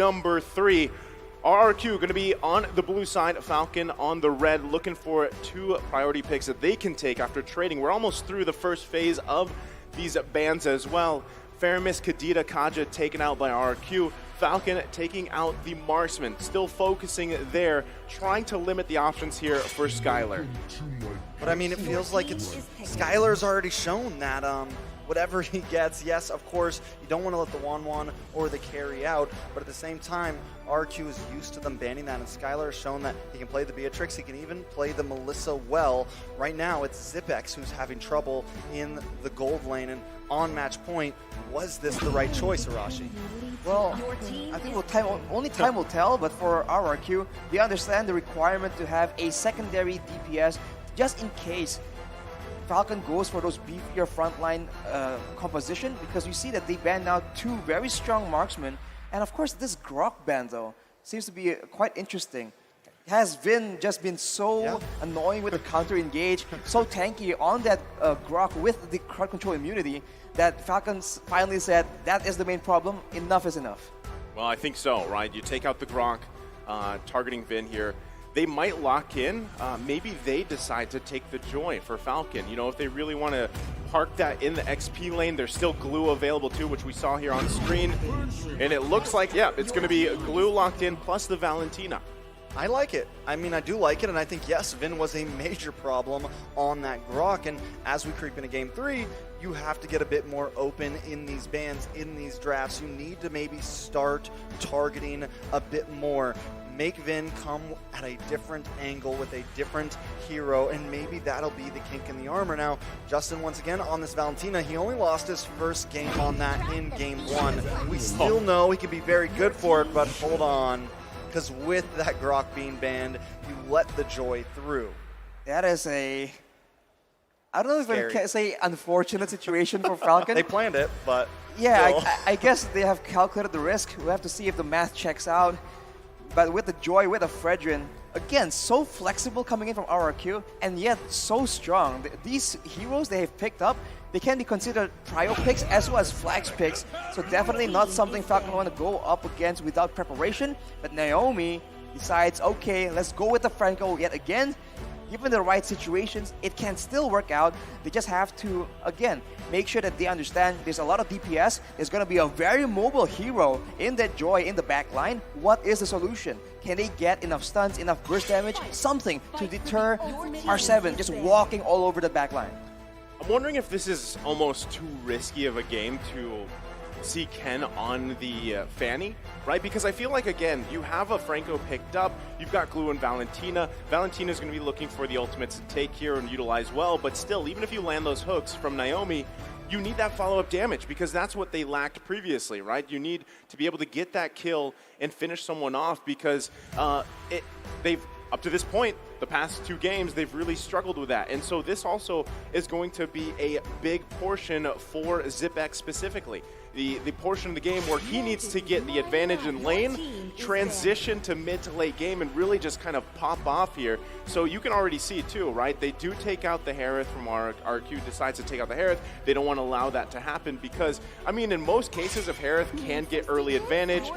number 3. RRQ going to be on the blue side, Falcon on the red, looking for 2 priority picks that they can take after trading. We're almost through the first phase of these bans as well. Faramis, Kadita, Kaja taken out by RRQ. Falcon taking out the marksman, still focusing there, trying to limit the options here for Skylar. But I mean, it feels like Skylar's already shown that whatever he gets, yes, of course, you don't want to let the 1-1 or the carry out, but at the same time, RQ is used to them banning that, and Skylar has shown that he can play the Beatrix, he can even play the Melissa well. Right now, it's Zipex who's having trouble in the gold lane, and on match point, was this the right choice, Arashi? Well, I think only time will tell, but for RRQ, they understand the requirement to have a secondary DPS just in case Falcon goes for those beefier frontline composition, because you see that they banned now 2 very strong marksmen, and of course this Grok ban though seems to be quite interesting. Has just been so annoying with the counter engage, so tanky on that Grok with the crowd control immunity that Falcons finally said that is the main problem, enough is enough. Well, I think so, right? You take out the Grok, targeting Vin here. They might lock in. Maybe they decide to take the Joy for Falcon. You know, if they really want to park that in the XP lane, there's still glue available too, which we saw here on screen. And it looks like, yeah, it's going to be glue locked in plus the Valentina. I like it. I mean, I do like it, and I think, yes, Vin was a major problem on that Grok, and as we creep into Game 3, you have to get a bit more open in these bans, in these drafts. You need to maybe start targeting a bit more. Make Vin come at a different angle with a different hero, and maybe that'll be the kink in the armor. Now, Justin, once again, on this Valentina, he only lost his first game on that in Game 1. We still know he can be very good for it, but hold on, because with that Grok being banned, you let the Joy through. That is I don't know if I can say unfortunate situation for Falcon. They planned it, but yeah, I guess they have calculated the risk. We'll have to see if the math checks out. But with the Joy, with the Fredrin, again, so flexible coming in from RRQ, and yet so strong. These heroes they have picked up, they can be considered prio picks as well as flags picks. So definitely not something Falcon want to go up against without preparation. But Naomi decides, okay, let's go with the Franco yet again. Given the right situations, it can still work out. They just have to, again, make sure that they understand there's a lot of DPS. There's going to be a very mobile hero in that Joy in the back line. What is the solution? Can they get enough stuns, enough burst damage, something to deter R7 just walking all over the back line? I'm wondering if this is almost too risky of a game to see Ken on the Fanny, right? Because I feel like, again, you have a Franco picked up, you've got Glue and Valentina. Valentina's going to be looking for the ultimates to take here and utilize well, but still, even if you land those hooks from Naomi, you need that follow-up damage because that's what they lacked previously, right? You need to be able to get that kill and finish someone off because they've, up to this point, the past 2 games, they've really struggled with that. And so this also is going to be a big portion for Zipex specifically. The portion of the game where he needs to get the advantage in lane, transition to mid to late game, and really just kind of pop off here. So you can already see too, right? They do take out the Harith from RRQ, decides to take out the Harith. They don't want to allow that to happen because, I mean, in most cases, if Harith can get early advantage,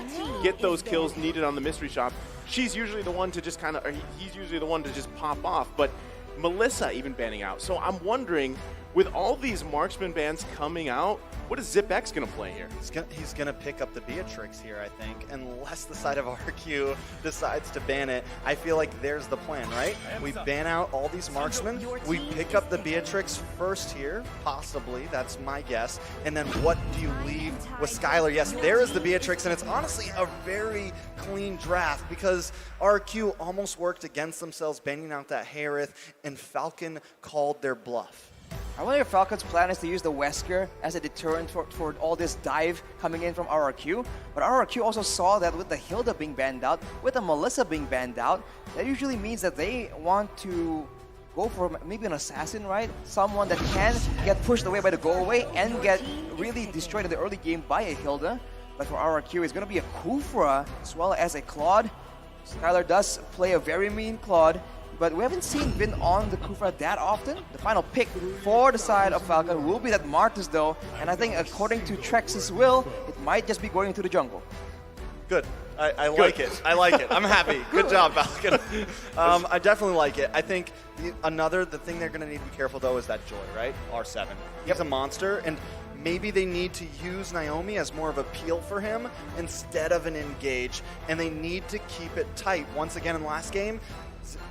get those kills needed on the mystery shop, she's usually the one to just kind of, or he's usually the one to just pop off. But Melissa even banning out. So I'm wondering, with all these marksman bans coming out, what is Zipex going to play here? He's going to pick up the Beatrix here, I think, unless the side of RQ decides to ban it. I feel like there's the plan, right? We ban out all these marksmen. We pick up the Beatrix first here, possibly. That's my guess. And then what do you leave with Skylar? Yes, there is the Beatrix, and it's honestly a very clean draft because RQ almost worked against themselves, banning out that Harith, and Falcon called their bluff. I wonder if Falcon's plan is to use the Wesker as a deterrent for all this dive coming in from RRQ. But RRQ also saw that with the Hilda being banned out, with the Melissa being banned out, that usually means that they want to go for maybe an assassin, right? Someone that can get pushed away by the go-away and get really destroyed in the early game by a Hilda. But for RRQ, it's going to be a Kufra as well as a Claude. Skylar does play a very mean Claude, but we haven't seen Vin on the Kufra that often. The final pick for the side of Falcon will be that Martis though, and I think according to Trex's will, it might just be going to the jungle. Good. I like it. I like it. I'm happy. Good job, Falcon. I definitely like it. I think the thing they're going to need to be careful, though, is that Joy, right? R7. He's a monster, and maybe they need to use Naomi as more of a peel for him instead of an engage, and they need to keep it tight. Once again, in the last game,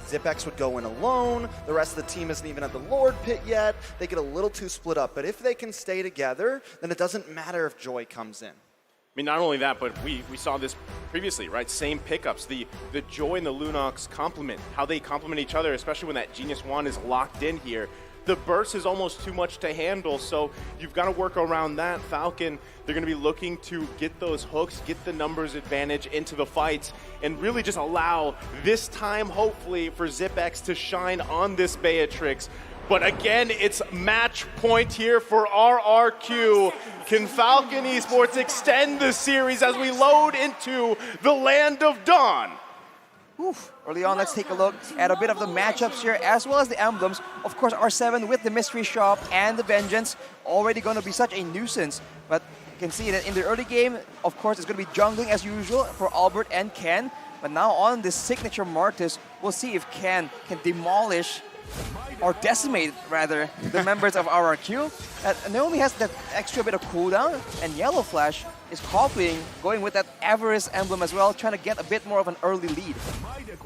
Zipex would go in alone. The rest of the team isn't even at the Lord Pit yet. They get a little too split up, but if they can stay together, then it doesn't matter if Joy comes in. I mean, not only that, but we saw this previously, right? Same pickups. The Joy and the Lunox complement, how they complement each other, especially when that Genius Wand is locked in here. The burst is almost too much to handle, so you've got to work around that. Falcon, they're going to be looking to get those hooks, get the numbers advantage into the fights, and really just allow this time, hopefully, for Zipex to shine on this Beatrix. But again, it's match point here for RRQ. Can Falcon Esports extend the series as we load into the Land of Dawn? Oof. Early on, let's take a look at a bit of the matchups here, as well as the emblems. Of course, R7 with the Mystery Shop and the Vengeance, already going to be such a nuisance. But you can see that in the early game, of course, it's going to be jungling as usual for Albert and Ken. But now on this signature Martis, we'll see if Ken can demolish or decimate, rather, the members of RRQ. Naomi has that extra bit of cooldown, and Yellow Flash is copying, going with that Avarice emblem as well, trying to get a bit more of an early lead.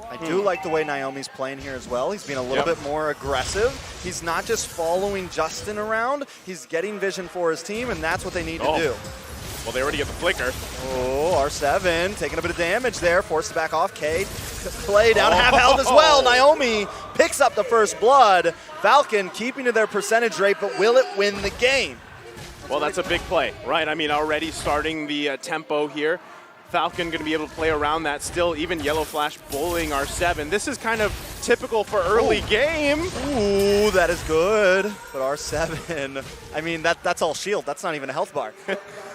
I do like the way Naomi's playing here as well. He's being a little bit more aggressive. He's not just following Justin around, he's getting vision for his team, and that's what they need to do. Well, they already get the flicker. Oh, R7 taking a bit of damage there, forced to back off. Cade play down half health as well. Naomi picks up the first blood. Falcon keeping to their percentage rate, but will it win the game? Well, that's a big play, right? I mean, already starting the tempo here. Falcon going to be able to play around that still, even Yellow Flash bullying R7. This is kind of typical for early game. Ooh, that is good. But R7, I mean, that's all shield. That's not even a health bar.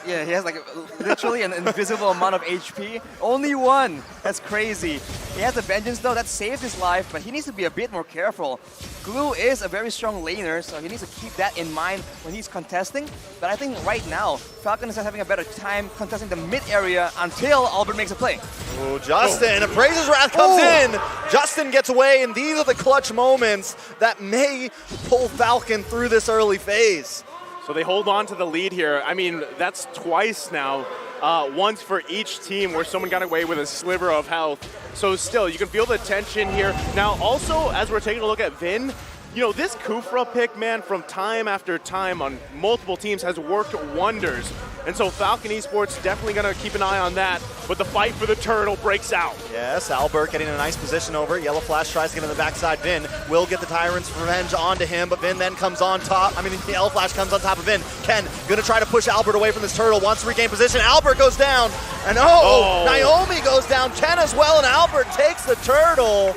Yeah, he has like literally an invisible amount of HP. Only one. That's crazy. He has the Vengeance though, that saved his life, but he needs to be a bit more careful. Glue is a very strong laner, so he needs to keep that in mind when he's contesting. But I think right now, Falcon is having a better time contesting the mid area until Albert makes a play. Oh, Justin, Appraiser's Wrath comes in. Justin gets away, and these are the clutch moments that may pull Falcon through this early phase. So they hold on to the lead here. I mean, that's twice now. Once for each team where someone got away with a sliver of health. So still, you can feel the tension here. Now also, as we're taking a look at Vin, you know, this Kufra pick, man, from time after time on multiple teams has worked wonders. And so Falcon Esports definitely going to keep an eye on that. But the fight for the turtle breaks out. Yes, Albert getting a nice position over. Yellow Flash tries to get on the backside. Vin will get the Tyrant's Revenge onto him, but Vin then comes on top. I mean, Yellow Flash comes on top of Vin. Ken going to try to push Albert away from this turtle. Wants to regain position. Albert goes down. And Naomi goes down. Ken as well, and Albert takes the turtle.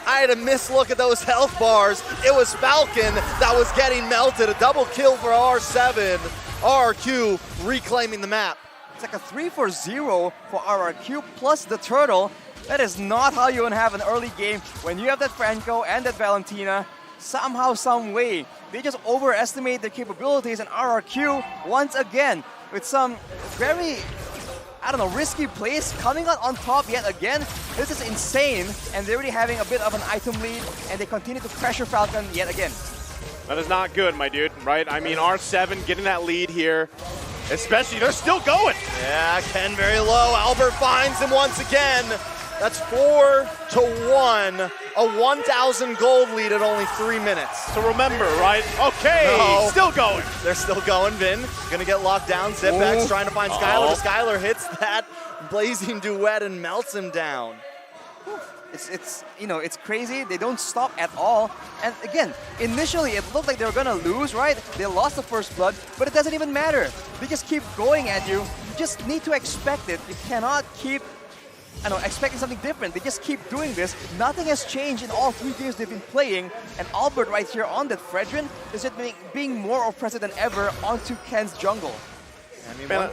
I had a mislook at those health bars. It was Falcon that was getting melted. A double kill for R7. RRQ reclaiming the map. It's like a 3-4-0 for RRQ plus the turtle. That is not how you want to have an early game when you have that Franco and that Valentina. Somehow, some way, they just overestimate their capabilities, and RRQ, once again, with some very, I don't know, risky plays, coming out on top yet again. This is insane, and they're already having a bit of an item lead, and they continue to pressure Falcon yet again. That is not good, my dude, right? I mean, R7 getting that lead here, especially, they're still going. Yeah, Ken very low. Albert finds him once again. That's 4-1, a 1,000 gold lead at only 3 minutes. So remember, right? Okay, still going. They're still going. Vin gonna get locked down. Zipex trying to find Skylar. Skylar hits that blazing duet and melts him down. It's you know, it's crazy. They don't stop at all. And again, initially it looked like they were gonna lose, right? They lost the first blood, but it doesn't even matter. They just keep going at you. You just need to expect it. You cannot keep, I don't know, expecting something different. They just keep doing this. Nothing has changed in all 3 games they've been playing. And Albert right here on that Fredrin is just being more oppressive than ever onto Ken's jungle. I mean, man,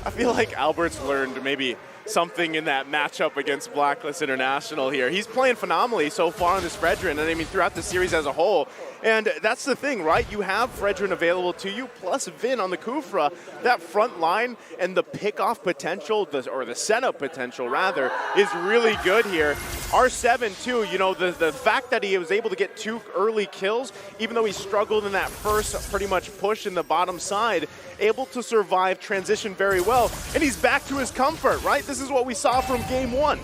I feel like Albert's learned maybe something in that matchup against Blacklist International here. He's playing phenomenally so far on this Fredrin, and I mean throughout the series as a whole. And that's the thing, right? You have Fredrin available to you, plus Vin on the Kufra. That front line and the pick-off potential, or the setup potential rather, is really good here. R7 too, you know, the fact that he was able to get 2 early kills, even though he struggled in that first pretty much push in the bottom side, able to survive transition very well. And he's back to his comfort, right? This is what we saw from game 1.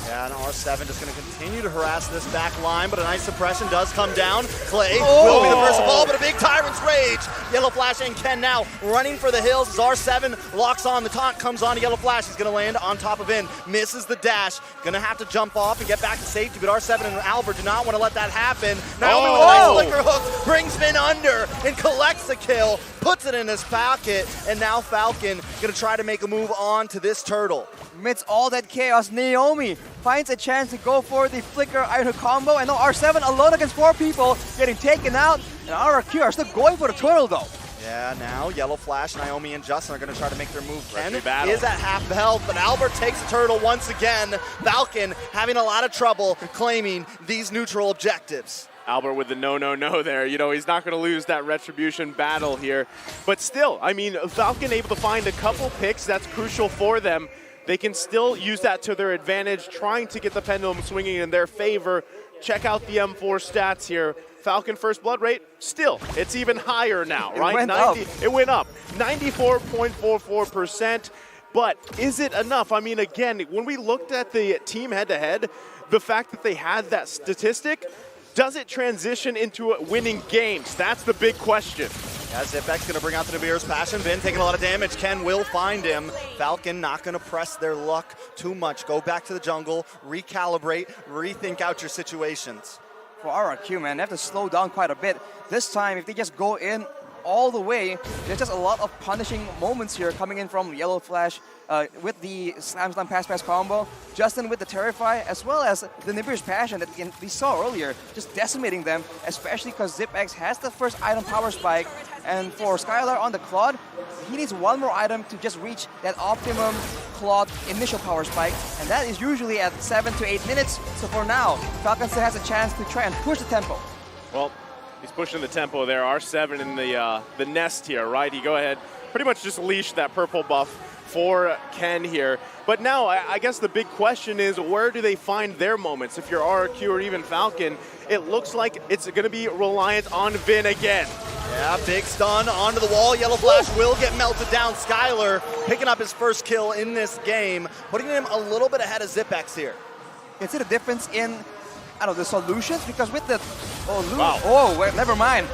Yeah, and R7 just going to continue to harass this back line, but a nice suppression does come down. Clay will be the first of all, but a big Tyrant's Rage. Yellow Flash and Ken now running for the hills as R7 locks on. The taunt comes on to Yellow Flash. He's going to land on top of In. Misses the dash. Going to have to jump off and get back to safety, but R7 and Albert do not want to let that happen. Naomi with a nice flicker hook brings Vin under and collects the kill, puts it in his pocket, and now Falcon going to try to make a move on to this turtle. Amidst all that chaos, Naomi finds a chance to go for the flicker iron combo, and now R7 alone against 4 people getting taken out, and RRQ are still going for the turtle though. Yeah, now Yellow Flash, Naomi, and Justin are going to try to make their move. Ken battle. is at half health, but Albert takes the turtle once again. Falcon having a lot of trouble claiming these neutral objectives. Albert with the no there. You know, he's not going to lose that retribution battle here. But still, I mean, Falcon able to find a couple picks. That's crucial for them. They can still use that to their advantage, trying to get the pendulum swinging in their favor. Check out the M4 stats here. Falcon first blood rate, still, it's even higher now, right? It went up, 94.44%. But is it enough? I mean, again, when we looked at the team head-to-head, the fact that they had that statistic, does it transition into winning games? That's the big question. Yeah, Zipek's going to bring out the Navir's Passion. Vin taking a lot of damage. Ken will find him. Falcon not going to press their luck too much. Go back to the jungle, recalibrate, rethink out your situations. For RRQ, man, they have to slow down quite a bit. This time, if they just go in all the way, there's just a lot of punishing moments here coming in from Yellow Flash with the Slam Pass combo, Justin with the Terrify, as well as the Nibiru's Passion that we saw earlier, just decimating them, especially because ZipX has the first item power spike, and for Skylar on the Claude, he needs one more item to just reach that optimum Claude initial power spike, and that is usually at 7 to 8 minutes, so for now, Falcon still has a chance to try and push the tempo. Well, he's pushing the tempo there. R7 in the nest here, right? He go ahead, pretty much just leash that purple buff for Ken here. But now, I guess the big question is, where do they find their moments? If you're RRQ or even Falcon, it looks like it's going to be reliant on Vin again. Yeah, big stun onto the wall. Yellow Flash will get melted down. Skylar picking up his first kill in this game, putting him a little bit ahead of ZipX here. Can see the difference in, I don't know, the solutions? Because with the, Wow. Oh, wait, never mind.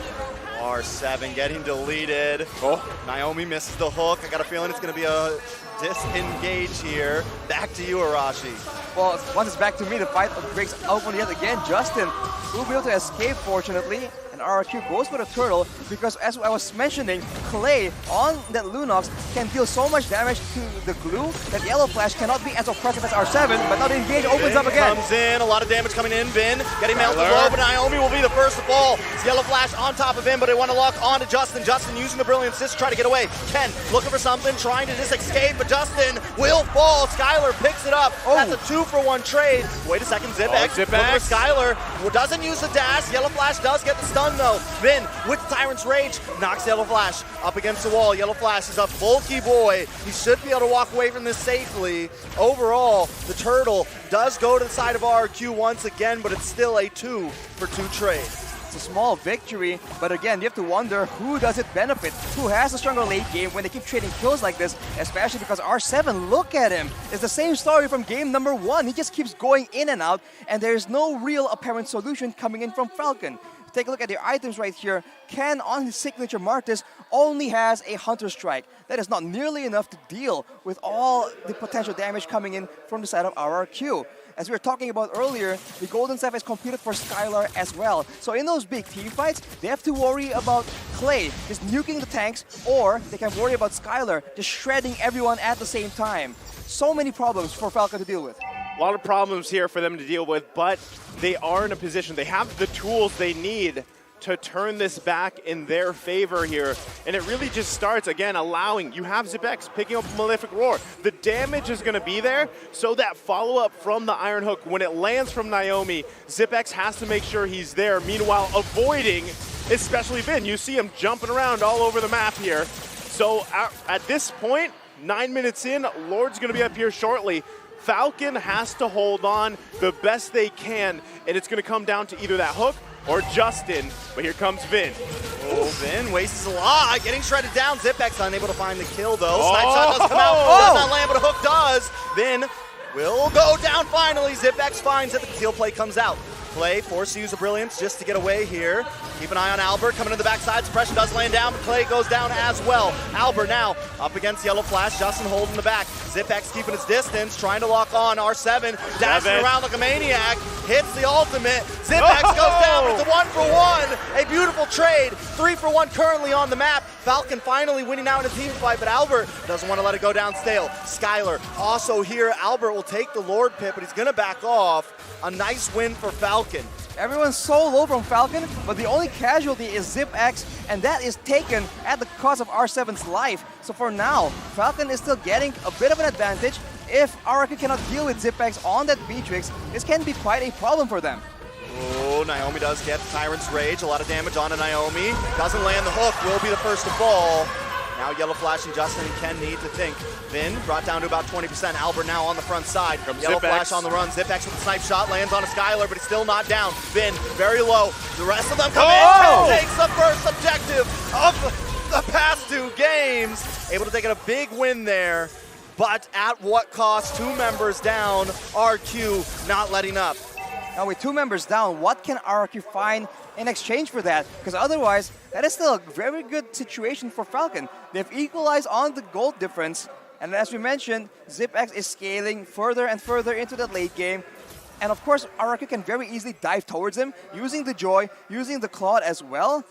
R7 getting deleted. Naomi misses the hook. I got a feeling it's going to be a disengage here. Back to you, Arashi. Well, once it's back to me, the fight breaks open yet again. Justin will be able to escape, fortunately. And RRQ goes for the turtle because, as I was mentioning, Clay on that Lunox can deal so much damage to the glue that Yellow Flash cannot be as oppressive as R7, but now the engage opens up again. Comes in, a lot of damage coming in. Vin getting melted low, but Naomi will be the first to fall. It's Yellow Flash on top of him, but they want to lock on to Justin. Justin using the Brilliant Assist to try to get away. Ken looking for something, trying to just escape, but Justin will fall. Skylar picks it up. That's a 2-for-1 trade. Wait a second, ZipX. Looking for Skylar. Doesn't use the dash. Yellow Flash does get the stun though. Vin with Tyrant's Rage knocks Yellow Flash up against the wall. Yellow Flash is a bulky boy. He should be able to walk away from this safely. Overall, the turtle does go to the side of RRQ once again, but it's still a 2-for-2 trade. It's a small victory, but again, you have to wonder who does it benefit? Who has a stronger late game when they keep trading kills like this, especially because R7, look at him. It's the same story from game number 1. He just keeps going in and out, and there's no real apparent solution coming in from Falcon. Take a look at the items right here. Ken on his signature Martis only has a Hunter Strike. That is not nearly enough to deal with all the potential damage coming in from the side of RRQ. As we were talking about earlier, the Golden Staff is computed for Skylar as well. So in those big team fights, they have to worry about Clay just nuking the tanks, or they can worry about Skylar just shredding everyone at the same time. So many problems for Falcon to deal with. A lot of problems here for them to deal with, but they are in a position, they have the tools they need to turn this back in their favor here. And it really just starts, again, allowing, you have ZipX picking up Malefic Roar. The damage is going to be there, so that follow-up from the Iron Hook, when it lands from Naomi, ZipX has to make sure he's there, meanwhile avoiding, especially Vin. You see him jumping around all over the map here. So at this point, 9 minutes in, Lord's going to be up here shortly. Falcon has to hold on the best they can, and it's going to come down to either that hook or Justin, but here comes Vin. Oh, Vin wastes a lot, getting shredded down. ZipX unable to find the kill though. Snipe shot does come out, does not land, but a hook does. Vin will go down finally. ZipX finds it, the conceal play comes out. Clay forced to use a brilliance just to get away here. Keep an eye on Albert coming to the backside. Suppression does land down, but Clay goes down as well. Albert now up against Yellow Flash. Justin holding the back. ZipX keeping his distance, trying to lock on. R7 dashing around like a maniac. Hits the ultimate. ZipX goes down with the 1-for-1. A beautiful trade. 3-for-1 currently on the map. Falcon finally winning out in a team fight, but Albert doesn't want to let it go down stale. Skylar also here. Albert will take the Lord pit, but he's going to back off. A nice win for Falcon. Everyone's so low from Falcon, but the only casualty is ZipX, and that is taken at the cost of R7's life. So for now, Falcon is still getting a bit of an advantage. If RRQ cannot deal with ZipX on that Beatrix, this can be quite a problem for them. Oh, Naomi does get Tyrant's Rage. A lot of damage on to Naomi. Doesn't land the hook, will be the first to fall. Now Yellow Flash and Justin and Ken need to think. Vin brought down to about 20%. Albert now on the front side. Yellow Flash on the run. ZipX with the snipe shot. Lands on a Skylar, but he's still not down. Vin very low. The rest of them come in. Ken takes the first objective of the past 2 games. Able to take it a big win there. But at what cost? 2 members down. RQ not letting up. Now with 2 members down, what can RRQ find in exchange for that? Because otherwise, that is still a very good situation for Falcon. They've equalized on the gold difference, and as we mentioned, ZipX is scaling further and further into the late game. And of course, RRQ can very easily dive towards him, using the Joy, using the Claude as well.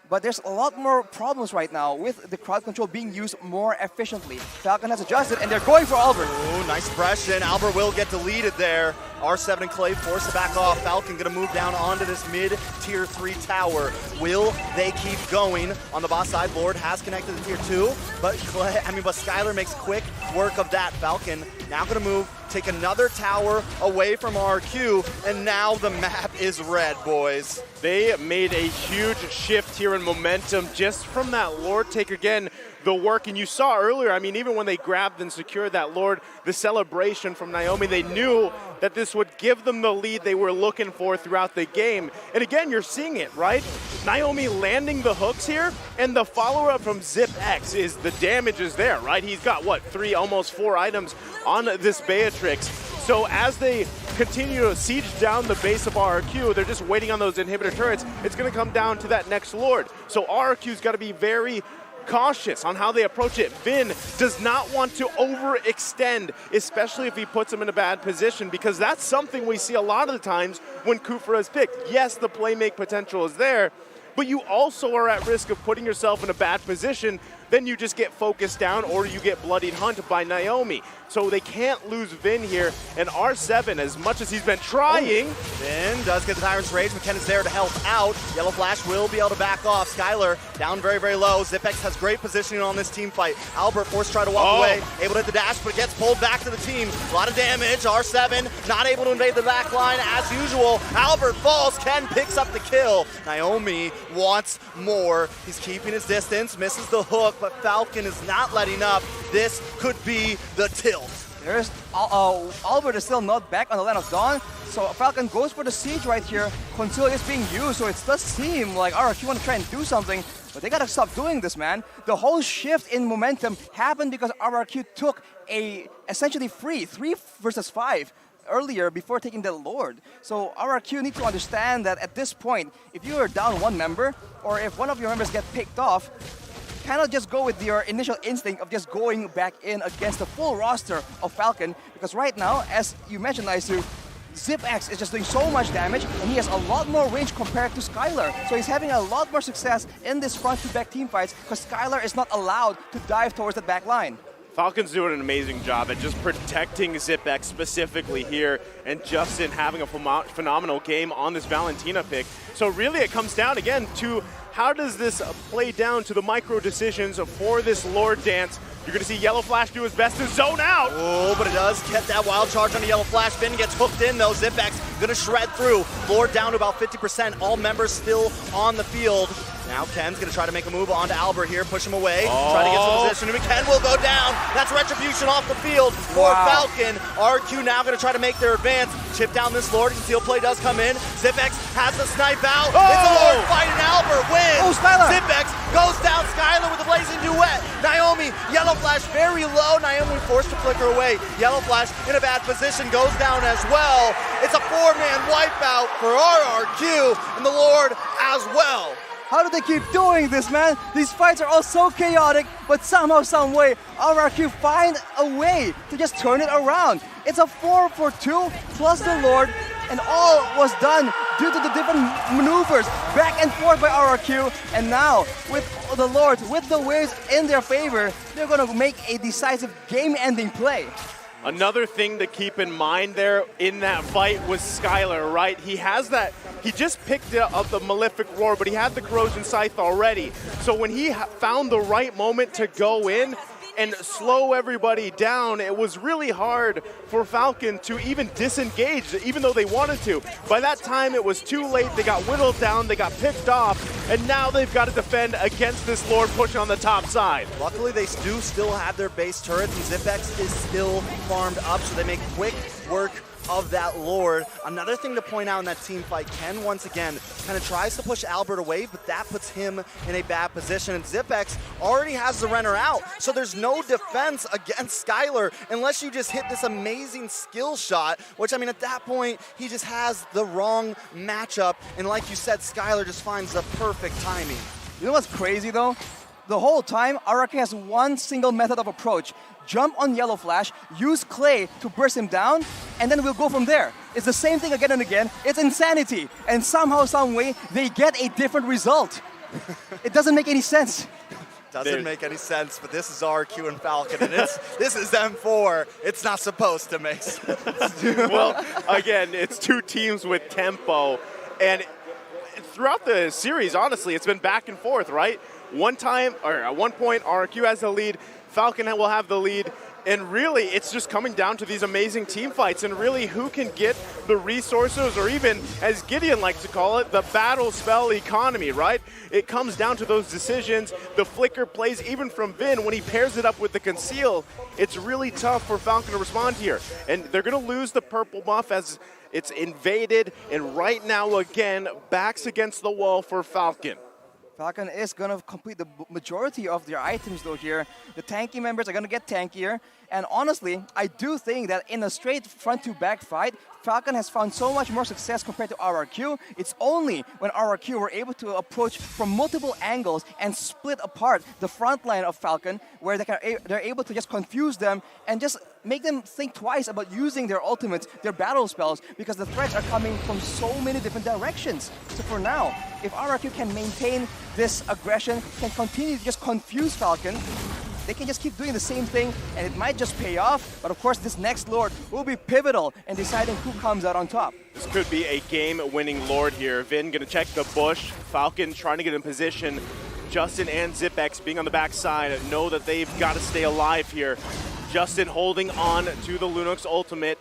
But there's a lot more problems right now with the crowd control being used more efficiently. Falcon has adjusted, and they're going for Albert. Oh, nice suppression. Albert will get deleted there. R7 and Clay forced to back off. Falcon going to move down onto this mid-tier 3 tower. Will they keep going? On the boss side, Lord has connected to tier 2, but Skylar makes quick work of that. Falcon now going to move, take another tower away from RQ, and now the map is red, boys. They made a huge shift here in momentum just from that Lord take again. The work, and you saw earlier, I mean, even when they grabbed and secured that Lord, the celebration from Naomi, they knew that this would give them the lead they were looking for throughout the game. And again, you're seeing it, right? Naomi landing the hooks here, and the follow-up from ZipX is the damage is there, right? He's got, what, 3, almost 4 items on this Beatrix. So as they continue to siege down the base of RRQ, they're just waiting on those inhibitor turrets. It's going to come down to that next Lord. So RRQ's got to be very cautious on how they approach it. Vin does not want to overextend, especially if he puts him in a bad position, because that's something we see a lot of the times when Kufra is picked. Yes, the playmake potential is there, but you also are at risk of putting yourself in a bad position. Then you just get focused down, or you get bloodied hunt by Naomi. So they can't lose Vin here, and R7, as much as he's been trying. Vin does get the Tyrant's Rage. McKennon's there to help out. Yellow Flash will be able to back off. Skylar down very, very low. ZipX has great positioning on this team fight. Albert forced to try to walk away, able to hit the dash, but gets pulled back to the team. A lot of damage. R7 not able to invade the back line as usual. Albert falls. Ken picks up the kill. Naomi wants more. He's keeping his distance, misses the hook, but Falcon is not letting up. This could be the tilt. There's Albert is still not back on the Land of Dawn, so Falcon goes for the siege right here. Conceal is being used, so it does seem like RRQ want to try and do something, but they gotta stop doing this, man. The whole shift in momentum happened because RRQ took a essentially free 3 versus 5 earlier before taking the Lord. So RRQ need to understand that at this point, if you are down 1 member, or if one of your members get picked off, cannot just go with your initial instinct of just going back in against the full roster of Falcon, because right now, as you mentioned, Aisu, ZipX is just doing so much damage, and he has a lot more range compared to Skylar. So he's having a lot more success in this front-to-back team fights, because Skylar is not allowed to dive towards the back line. Falcon's doing an amazing job at just protecting Zipex specifically here, and Justin having a phenomenal game on this Valentina pick. So really it comes down again to how does this play down to the micro decisions for this Lord dance. You're going to see Yellow Flash do his best to zone out. Oh, but it does get that wild charge on the Yellow Flash. Finn gets hooked in though. Zipex gonna shred through. Lord down to about 50%. All members still on the field. Now Ken's gonna try to make a move onto Albert here, push him away, try to get some position. And Ken will go down. That's Retribution off the field for Falcon. RRQ now gonna try to make their advance. Chip down this Lord. Conceal play does come in. Zipex has the snipe out. It's a Lord fighting Albert. Wins. Oh, Skylar. Zipex goes down. Skylar with a blazing duet. Naomi, Yellow Flash very low. Naomi forced to flicker away. Yellow Flash in a bad position, goes down as well. It's a 4-man wipeout for RRQ and the Lord as well. How do they keep doing this, man? These fights are all so chaotic, but somehow, some way, RRQ find a way to just turn it around. It's a 4-for-2 plus the Lord, and all was done due to the different maneuvers back and forth by RRQ. And now, with the Lord, with the waves in their favor, they're going to make a decisive game-ending play. Another thing to keep in mind there in that fight was Skylar, right? He has that, he just picked up the Malefic Roar, but he had the Corrosion Scythe already. So when he found the right moment to go in and slow everybody down, it was really hard for Falcon to even disengage, even though they wanted to. By that time, it was too late. They got whittled down, they got picked off, and now they've got to defend against this Lord pushing on the top side. Luckily, they do still have their base turrets, and Zipex is still farmed up, so they make quick work of that Lord. Another thing to point out in that team fight, Ken once again kind of tries to push Albert away, but that puts him in a bad position. And Zipex already has the Renner out, so there's no defense against Skylar unless you just hit this amazing skill shot, which I mean at that point, he just has the wrong matchup. And like you said, Skylar just finds the perfect timing. You know what's crazy though? The whole time, RRQ has one single method of approach. Jump on Yellow Flash, use Clay to burst him down, and then we'll go from there. It's the same thing again and again. It's insanity. And somehow, some way, they get a different result. It doesn't make any sense. Doesn't make any sense, but this is RQ and Falcon, and this is M4. It's not supposed to make sense. Well, again, it's two teams with tempo, and throughout the series, honestly, it's been back and forth, right? One time, or at one point, RRQ has the lead, Falcon will have the lead, and really, it's just coming down to these amazing team fights, and really, who can get the resources, or even, as Gideon likes to call it, the battle spell economy, right? It comes down to those decisions, the flicker plays, even from Vin, when he pairs it up with the conceal, it's really tough for Falcon to respond here, and they're going to lose the purple buff as it's invaded, and right now, again, backs against the wall for Falcon. Falcon is going to complete the majority of their items though here. The tanky members are going to get tankier. And honestly, I do think that in a straight front-to-back fight, Falcon has found so much more success compared to RRQ. It's only when RRQ were able to approach from multiple angles and split apart the front line of Falcon, where they're able to just confuse them and just make them think twice about using their ultimates, their battle spells, because the threats are coming from so many different directions. So for now, if RRQ can maintain this aggression, can continue to just confuse Falcon, they can just keep doing the same thing, and it might just pay off. But of course, this next Lord will be pivotal in deciding who comes out on top. This could be a game-winning Lord here. Vin gonna check the bush. Falcon trying to get in position. Justin and Zipex being on the backside know that they've got to stay alive here. Justin holding on to the Lunox ultimate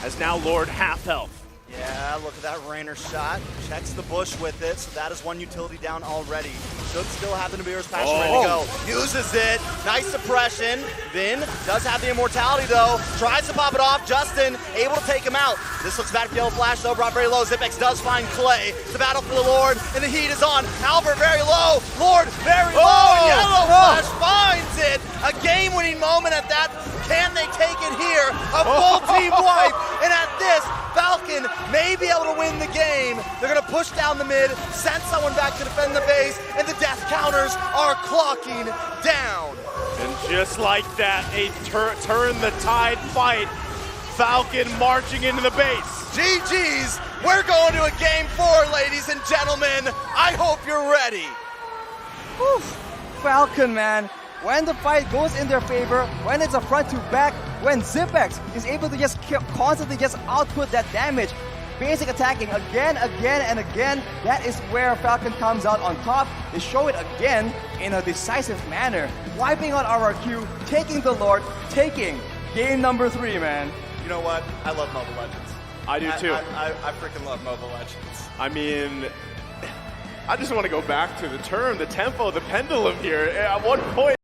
as now Lord half health. Yeah, look at that Rainer shot. Checks the bush with it, so that is one utility down already. Should still have the Nibiru's passion ready to go. Uses it. Nice suppression. Vin does have the immortality though. Tries to pop it off. Justin able to take him out. This looks bad for Yellow Flash though. Brought very low. Zipex does find Clay. It's the battle for the Lord, and the heat is on. Albert very low. Lord very low. And Yellow Flash finds it. A game-winning moment at that. Can they take it here? A full team wipe. And at this, Falcon may be able to win the game. They're going to push down the mid, send someone back to defend the base, and the death counters are clocking down. And just like that, a turn the tide fight. Falcon marching into the base. GG's, we're going to a game 4, ladies and gentlemen. I hope you're ready. Whew. Falcon, man. when the fight goes in their favor, when it's a front to back, when Zipex is able to just constantly just output that damage, basic attacking again, and again, that is where Falcon comes out on top. They show it again in a decisive manner, wiping out RRQ, taking the Lord, taking game number 3, man. You know what? I love Mobile Legends. I do too. I freaking love Mobile Legends. I mean, I just want to go back to the turn, the tempo, the pendulum here. At one point,